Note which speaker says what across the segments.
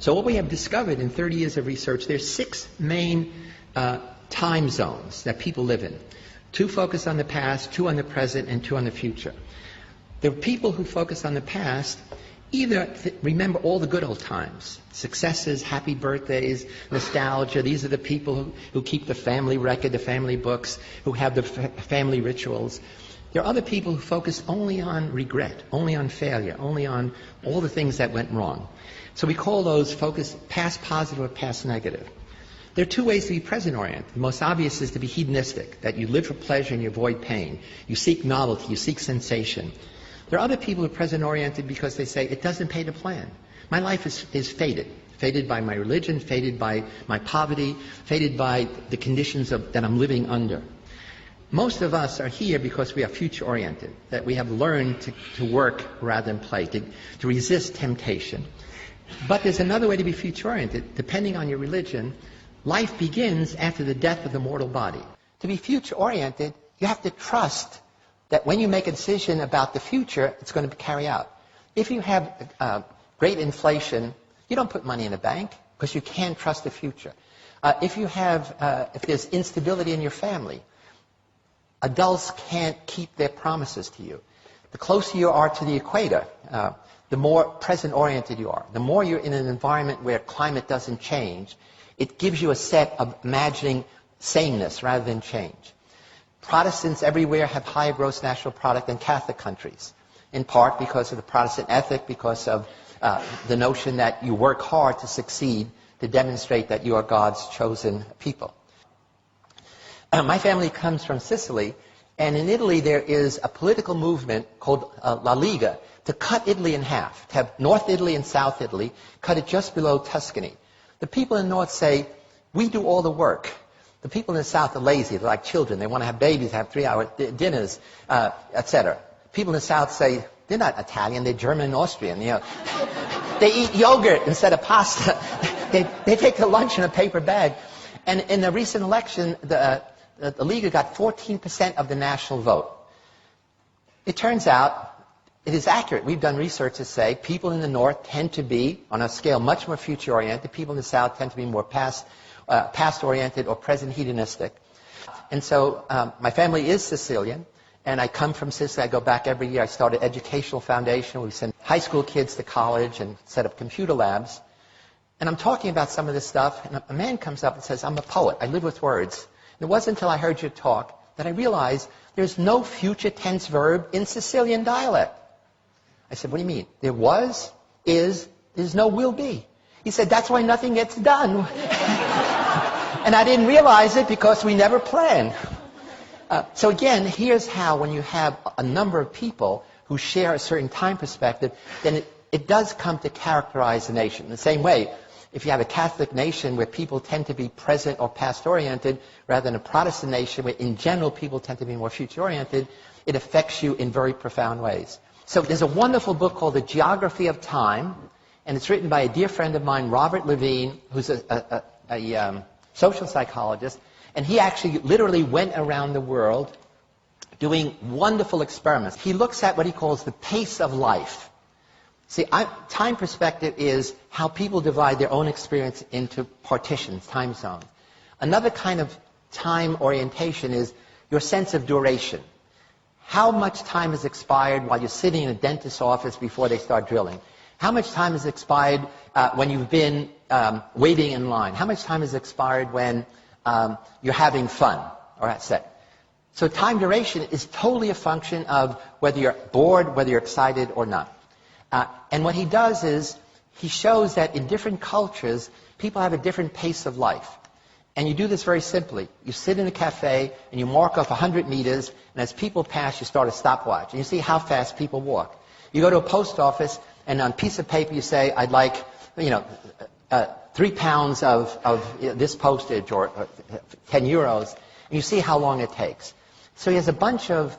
Speaker 1: So what we have discovered in 30 years of research, there's 6 main time zones that people live in. 2 focus on the past, 2 on the present, and 2 on the future. The people who focus on the past either remember all the good old times, successes, happy birthdays, nostalgia. These are the people who keep the family record, the family books, who have the family rituals. There are other people who focus only on regret, only on failure, only on all the things that went wrong. So we call those focus past positive or past negative. There are 2 ways to be present-oriented. The most obvious is to be hedonistic, that you live for pleasure and you avoid pain. You seek novelty, you seek sensation. There are other people who are present-oriented because they say, it doesn't pay to plan. My life is fated. Fated by my religion, fated by my poverty, fated by the conditions that I'm living under. Most of us are here because we are future-oriented, that we have learned to work rather than play, to resist temptation. But there's another way to be future-oriented. Depending on your religion, life begins after the death of the mortal body. To be future-oriented, you have to trust that when you make a decision about the future, it's going to carry out. If you have great inflation, you don't put money in a bank because you can't trust the future. If there's instability in your family, adults can't keep their promises to you. The closer you are to the equator, the more present-oriented you are. The more you're in an environment where climate doesn't change, it gives you a set of imagining sameness rather than change. Protestants everywhere have higher gross national product than Catholic countries, in part because of the Protestant ethic, because of the notion that you work hard to succeed, to demonstrate that you are God's chosen people. My family comes from Sicily, and in Italy there is a political movement called La Liga to cut Italy in half, to have North Italy and South Italy, cut it just below Tuscany. The people in the North say, we do all the work. The people in the South are lazy. They're like children. They want to have babies, have 3-hour dinners, etc. People in the South say, they're not Italian, they're German and Austrian. You know. They eat yogurt instead of pasta. they take their lunch in a paper bag. And in the recent election, the Liga got 14% of the national vote. It turns out it is accurate. We've done research to say people in the North tend to be, on a scale much more future-oriented. People in the South tend to be more past-oriented or present hedonistic. And so my family is Sicilian, and I come from Sicily. I go back every year. I start an educational foundation. We send high school kids to college and set up computer labs. And I'm talking about some of this stuff, and a man comes up and says, I'm a poet. I live with words. And it wasn't until I heard you talk that I realized there's no future tense verb in Sicilian dialect. I said, what do you mean? There was, is, there's no will be. He said, that's why nothing gets done. And I didn't realize it because we never plan. So again, here's how when you have a number of people who share a certain time perspective, then it does come to characterize the nation. In the same way, if you have a Catholic nation where people tend to be present or past-oriented, rather than a Protestant nation where in general people tend to be more future-oriented, it affects you in very profound ways. So there's a wonderful book called The Geography of Time, and it's written by a dear friend of mine, Robert Levine, who's a social psychologist, and he actually literally went around the world doing wonderful experiments. He looks at what he calls the pace of life. See, time perspective is how people divide their own experience into partitions, time zones. Another kind of time orientation is your sense of duration. How much time has expired while you're sitting in a dentist's office before they start drilling? How much time has expired when you've been waiting in line? How much time has expired when you're having fun? Or that's it. So time duration is totally a function of whether you're bored, whether you're excited or not. And what he does is he shows that in different cultures, people have a different pace of life. And you do this very simply. You sit in a cafe and you mark off 100 meters, and as people pass, you start a stopwatch. And you see how fast people walk. You go to a post office, and on a piece of paper you say, I'd like, 3 pounds of this postage or 10 euros, and you see how long it takes. So he has a bunch of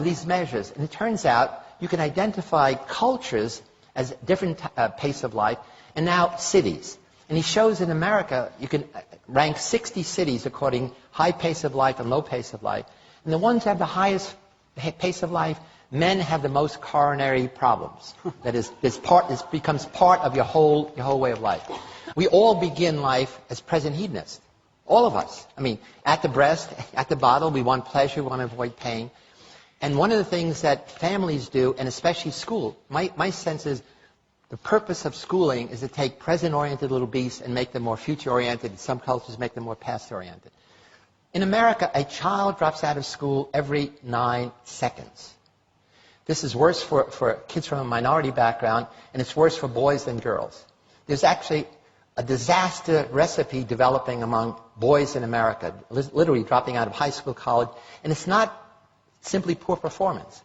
Speaker 1: these measures, and it turns out you can identify cultures as different pace of life, and now cities. And he shows in America, you can rank 60 cities according high pace of life and low pace of life. And the ones that have the highest pace of life, men have the most coronary problems. That is, this becomes part of your whole way of life. We all begin life as present hedonists. All of us. I mean, at the breast, at the bottle, we want pleasure, we want to avoid pain. And one of the things that families do, and especially school, my sense is the purpose of schooling is to take present-oriented little beasts and make them more future-oriented. In some cultures, make them more past-oriented. In America, a child drops out of school every 9 seconds. This is worse for kids from a minority background, and it's worse for boys than girls. There's actually a disaster recipe developing among boys in America, literally dropping out of high school, college, and it's not simply poor performance.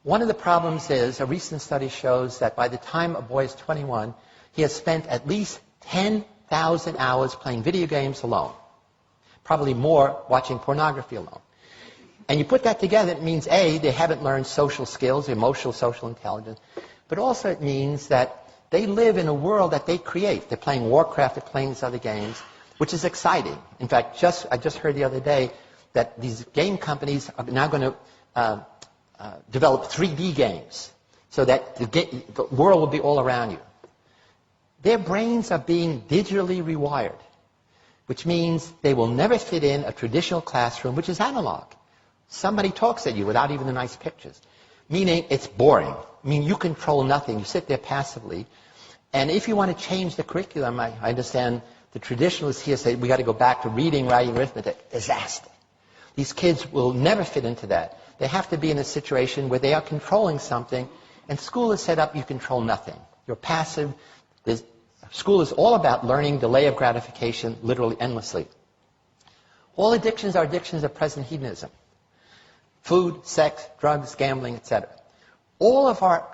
Speaker 1: One of the problems is, a recent study shows that by the time a boy is 21, he has spent at least 10,000 hours playing video games alone. Probably more watching pornography alone. And you put that together, it means, A, they haven't learned social skills, emotional, social intelligence, but also it means that they live in a world that they create. They're playing Warcraft, they're playing these other games, which is exciting. In fact, I just heard the other day that these game companies are now going to develop 3D games so that the world will be all around you. Their brains are being digitally rewired, which means they will never fit in a traditional classroom, which is analog. Somebody talks at you without even the nice pictures, meaning it's boring. I mean, you control nothing. You sit there passively. And if you want to change the curriculum, I understand the traditionalists here say we got to go back to reading, writing, arithmetic. Disaster. These kids will never fit into that. They have to be in a situation where they are controlling something, and school is set up, you control nothing. You're passive. School is all about learning, delay of gratification, literally endlessly. All addictions are addictions of present hedonism. Food, sex, drugs, gambling, etc. All of our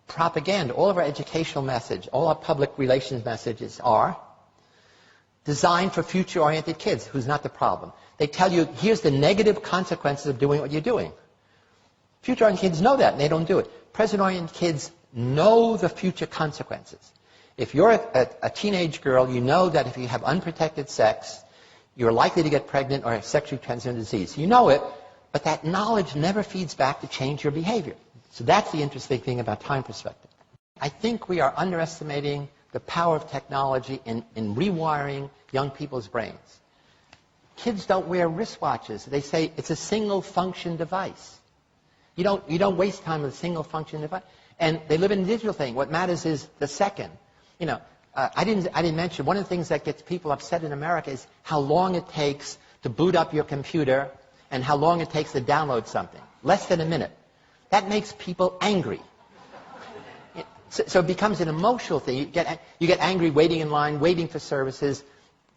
Speaker 1: propaganda, all of our educational message, all our public relations messages are designed for future-oriented kids, who's not the problem. They tell you, here's the negative consequences of doing what you're doing. Future-oriented kids know that, and they don't do it. Present-oriented kids know the future consequences. If you're a teenage girl, you know that if you have unprotected sex, you're likely to get pregnant or have sexually transmitted disease. You know it, but that knowledge never feeds back to change your behavior. So that's the interesting thing about time perspective. I think we are underestimating the power of technology in rewiring young people's brains. Kids don't wear wristwatches. They say it's a single function device. You don't waste time with a single function device. And they live in a digital thing. What matters is the second. You know, I didn't mention, one of the things that gets people upset in America is how long it takes to boot up your computer and how long it takes to download something. Less than a minute. That makes people angry. So it becomes an emotional thing. You get angry waiting in line, waiting for services.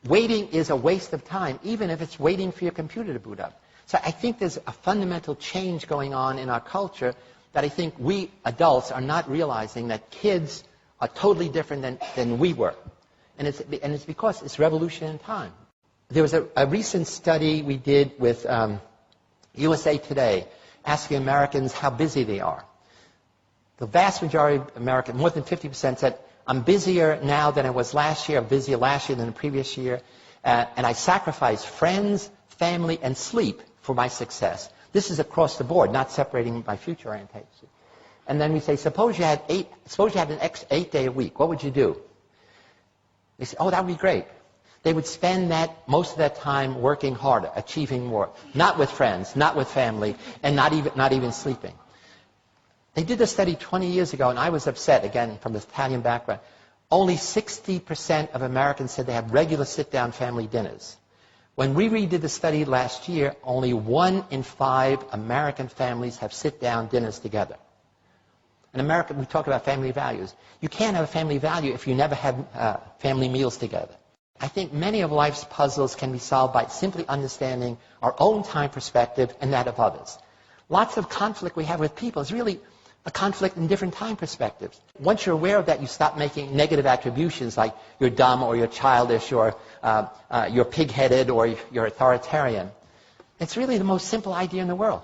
Speaker 1: Waiting is a waste of time, even if it's waiting for your computer to boot up. So I think there's a fundamental change going on in our culture that I think we adults are not realizing, that kids are totally different than we were. And it's because it's revolution in time. There was a recent study we did with USA Today, asking Americans how busy they are. The vast majority of Americans, more than 50%, said, I'm busier now than I was last year, I'm busier last year than the previous year, and I sacrifice friends, family, and sleep for my success. This is across the board, not separating by future orientation. And then we say, suppose you had an 8-day a week, what would you do? They say, oh, that would be great. They would spend most of that time working harder, achieving more, not with friends, not with family, and not even sleeping. They did a study 20 years ago, and I was upset, again, from the Italian background. Only 60% of Americans said they had regular sit-down family dinners. When we redid the study last year, only 1 in 5 American families have sit-down dinners together. In America, we talk about family values. You can't have a family value if you never have family meals together. I think many of life's puzzles can be solved by simply understanding our own time perspective and that of others. Lots of conflict we have with people is really a conflict in different time perspectives. Once you're aware of that, you stop making negative attributions like you're dumb or you're childish or you're pig-headed or you're authoritarian. It's really the most simple idea in the world.